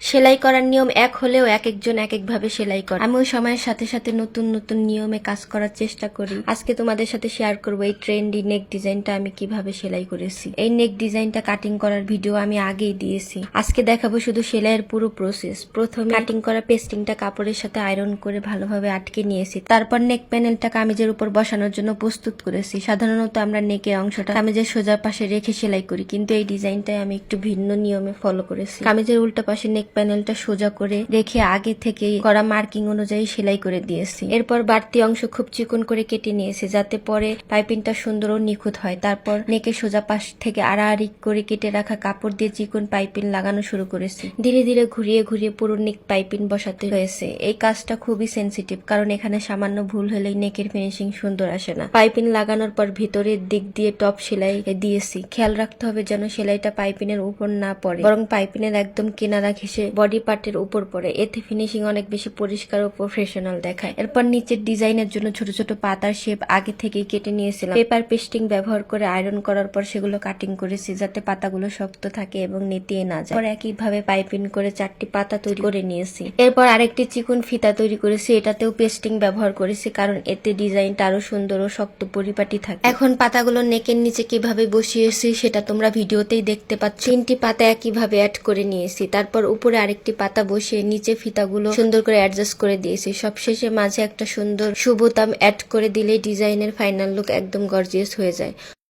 সেলাই করার নিয়ম এক হলেও এক একজন এক একভাবে সেলাই করে। আমিও সময়ের সাথে সাথে নতুন নতুন নিয়মে কাজ করার চেষ্টা করি। আজকে তোমাদের সাথে শেয়ার করব এই ট্রেন্ডি নেক ডিজাইনটা আমি কিভাবে সেলাই করেছি। এই নেক ডিজাইনটা কাটিং করার ভিডিও আমি আগেই দিয়েছি। আজকে দেখাবো শুধু সেলাইয়ের পুরো প্রসেস। প্রথমে কাটিং করা পেস্টিংটা কাপড়ের সাথে আয়রন করে ভালোভাবে আটকে নিয়েছি। তারপর নেক প্যানেলটা কামিজের উপর বসানোর জন্য প্রস্তুত করেছি। সাধারণত আমরা নেকের অংশটা কামিজের সোজা পাশে রেখে সেলাই করি, কিন্তু এই ডিজাইনটাই আমি একটু ভিন্ন নিয়মে ফলো করেছি। কামিজের উল্টা পাশে নেক প্যানেলটা সোজা করে রেখে আগে থেকে করা মার্কিং অনুযায়ী সেলাই করে দিয়েছি। এরপর বাড়তি অংশ খুব চিকন করে কেটে নিয়েছি, যাতে পরে পাইপিংটা সুন্দর ও নিখুঁত হয়। তারপর নেকের সোজা পাশ থেকে আড়াআড়ি করে কেটে রাখা কাপড় দিয়ে চিকন পাইপিং লাগানো শুরু করেছি। ধীরে ধীরে ঘুরিয়ে ঘুরিয়ে পুরো নেক পাইপিং বসাতে হয়েছে। এই কাজটা খুবই সেন্সিটিভ, কারণ এখানে সামান্য ভুল হলেই নেকের ফিনিশিং সুন্দর আসে না। পাইপিং লাগানোর পর ভিতরের দিক দিয়ে টপ সেলাই দিয়েছি। খেয়াল রাখতে হবে যেন সেলাইটা পাইপিং এর উপর না পড়ে, বরং পাইপিং এর একদম কিনারা ঘেঁষে বডি পার্টের উপর পড়ে। এতে ফিনিশিং অনেক বেশি পরিষ্কার ও প্রফেশনাল দেখায়। এরপর নিচের ডিজাইনের জন্য ছোট ছোট পাতার শেপ আগে থেকেই কেটে নিয়েছিলাম। পেপার পেস্টিং ব্যবহার করে আয়রন করার পর সেগুলো কাটিং করেছি, যাতে পাতাগুলো শক্ত থাকে এবং নেতিয়ে না যায়। পরে একইভাবে পাইপিং করে 4টি পাতা তৈরি করে নিয়েছি। এরপর আরেকটি চিকন ফিতা তৈরি করেছি। এটাতেও পেস্টিং ব্যবহার করেছি, কারণ এতে ডিজাইনটা আরো সুন্দর ও শক্ত পরিপাটি থাকে। এখন পাতাগুলো নেকের নিচে কিভাবে বসিয়েছি সেটা তোমরা ভিডিওতেই দেখতে পাচ্ছ। 3টি পাতা একইভাবে অ্যাড করে নিয়েছি। তারপর উপরে আরেকটি পাতা বসিয়ে নিচে ফিতাগুলো সুন্দর করে অ্যাডজাস্ট করে দিয়েছি। সবশেষে মাঝে একটা সুন্দর সুবোতাম অ্যাড করে দিলে ডিজাইনের ফাইনাল লুক একদম গর্জিয়াস হয়ে যায়।